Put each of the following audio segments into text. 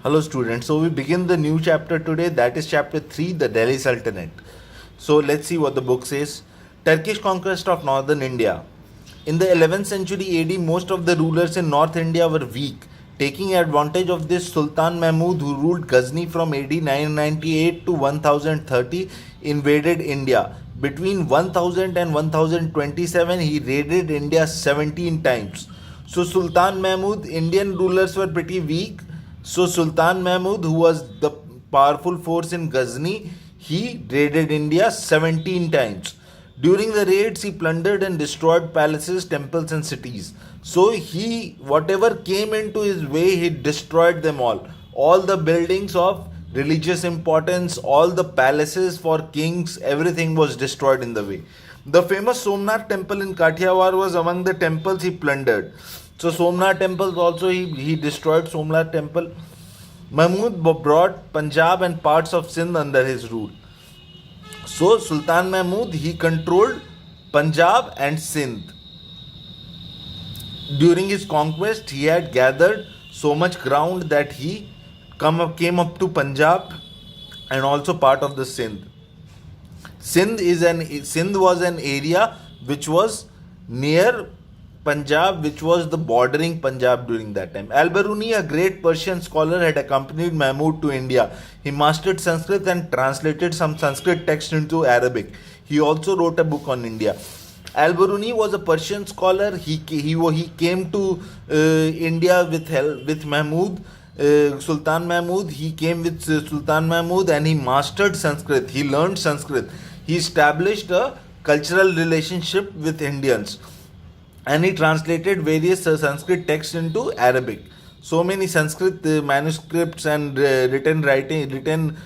Hello students, so we begin the new chapter today, that is chapter 3, the Delhi Sultanate. So let's see what the book says. Turkish conquest of northern India. In the 11th century AD, most of the rulers in North India were weak. Taking advantage of this, Sultan Mahmud, who ruled Ghazni from AD 998 to 1030, invaded India. Between 1000 and 1027, he raided India 17 times. So Sultan Mahmud, Indian rulers were pretty weak. So Sultan Mahmud, who was the powerful force in Ghazni, he raided India 17 times. During the raids, he plundered and destroyed palaces, temples, and cities. So whatever came into his way, he destroyed them all. All the buildings of religious importance, all the palaces for kings, everything was destroyed in the way. The famous Somnath temple in Kathiawar was among the temples he plundered. So Somnath temple also he destroyed Somnath temple. Mahmud brought Punjab and parts of Sindh under his rule. So Sultan Mahmud, he controlled Punjab and Sindh. During his conquest, he had gathered so much ground that he came up to Punjab and also part of the Sindh. Sindh was an area which was near Punjab, which was the bordering Punjab during that time. Al-Biruni, a great Persian scholar, had accompanied Mahmud to India. He mastered Sanskrit and translated some Sanskrit text into Arabic. He also wrote a book on India. Al-Biruni was a Persian scholar. He came to India with Mahmud. Sultan Mahmud. He came with Sultan Mahmud and he mastered Sanskrit. He learned Sanskrit. He established a cultural relationship with Indians. And he translated various Sanskrit texts into Arabic. So many Sanskrit manuscripts and written records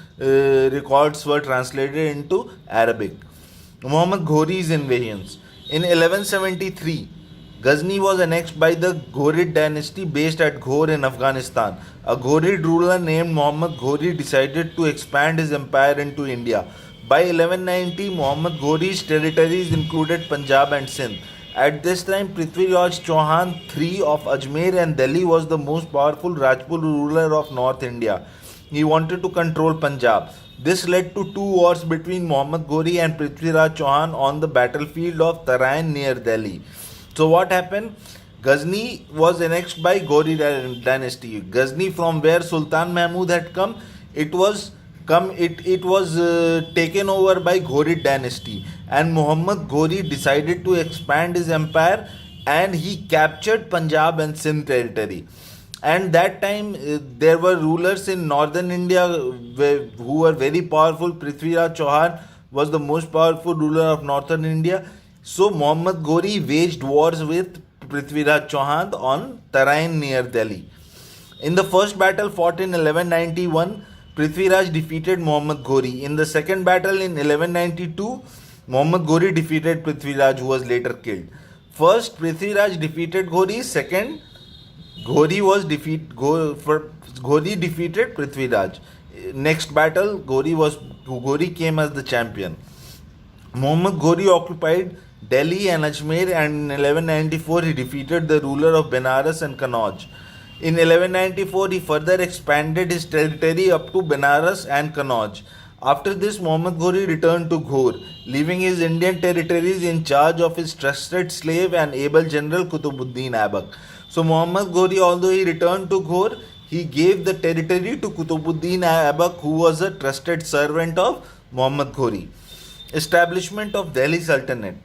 were translated into Arabic. Muhammad Ghori's invasions. In 1173, Ghazni was annexed by the Ghorid dynasty based at Ghor in Afghanistan. A Ghorid ruler named Muhammad Ghori decided to expand his empire into India. By 1190, Muhammad Ghori's territories included Punjab and Sindh. At this time, Prithviraj Chauhan III of Ajmer and Delhi was the most powerful Rajput ruler of North India. He wanted to control Punjab. This led to two wars between Muhammad Ghori and Prithviraj Chauhan on the battlefield of Tarain near Delhi. So what happened? Ghazni was annexed by Ghori dynasty. Ghazni, from where Sultan Mahmud had come, it was taken over by Ghorid dynasty, and Muhammad Ghori decided to expand his empire and he captured Punjab and Sindh territory. And that time there were rulers in northern India who were very powerful. Prithviraj Chauhan was the most powerful ruler of northern India. So Muhammad Ghori waged wars with Prithviraj Chauhan on Tarain near Delhi. In the first battle fought in 1191, Prithviraj defeated Muhammad Ghori. In the second battle in 1192, Muhammad Ghori defeated Prithviraj, who was later killed. First, Prithviraj defeated Ghori. Second, Ghori defeated Prithviraj. Next battle, Ghori came as the champion. Muhammad Ghori occupied Delhi and Ajmer, and in 1194 he defeated the ruler of Benares and Kannauj. In 1194, he further expanded his territory up to Benares and Kannauj. After this, Muhammad Ghori returned to Ghor, leaving his Indian territories in charge of his trusted slave and able general Qutbuddin Aibak. So Muhammad Ghori, although he returned to Ghor, he gave the territory to Qutbuddin Aibak, who was a trusted servant of Muhammad Ghori. Establishment of Delhi Sultanate.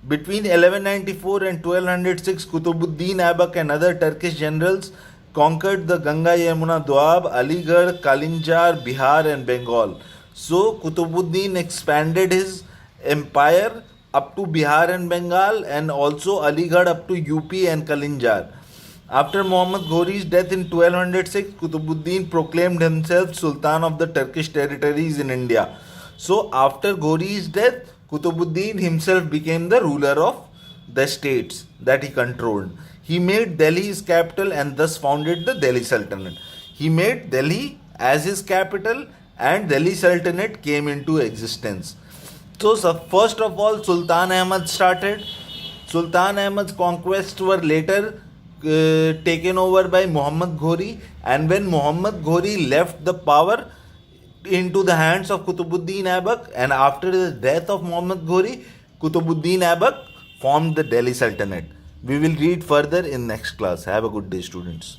Between 1194 and 1206, Qutbuddin Aibak and other Turkish generals conquered the Ganga Yamuna Doab, Aligarh, Kalinjar, Bihar and Bengal. So Qutbuddin expanded his empire up to Bihar and Bengal, and also Aligarh up to UP and Kalinjar. After Muhammad Ghori's death in 1206, Qutbuddin proclaimed himself Sultan of the Turkish territories in India. So after Ghori's death, Qutbuddin himself became the ruler of the states that he controlled. He made Delhi his capital and thus founded the Delhi Sultanate. He made Delhi as his capital and Delhi Sultanate came into existence. So first of all, Sultan Ahmad started. Sultan Ahmad's conquests were later taken over by Muhammad Ghori, and when Muhammad Ghori left the power into the hands of Qutbuddin Aibak, and after the death of Muhammad Ghori, Qutbuddin Aibak formed the Delhi Sultanate. We will read further in next class. Have a good day, students.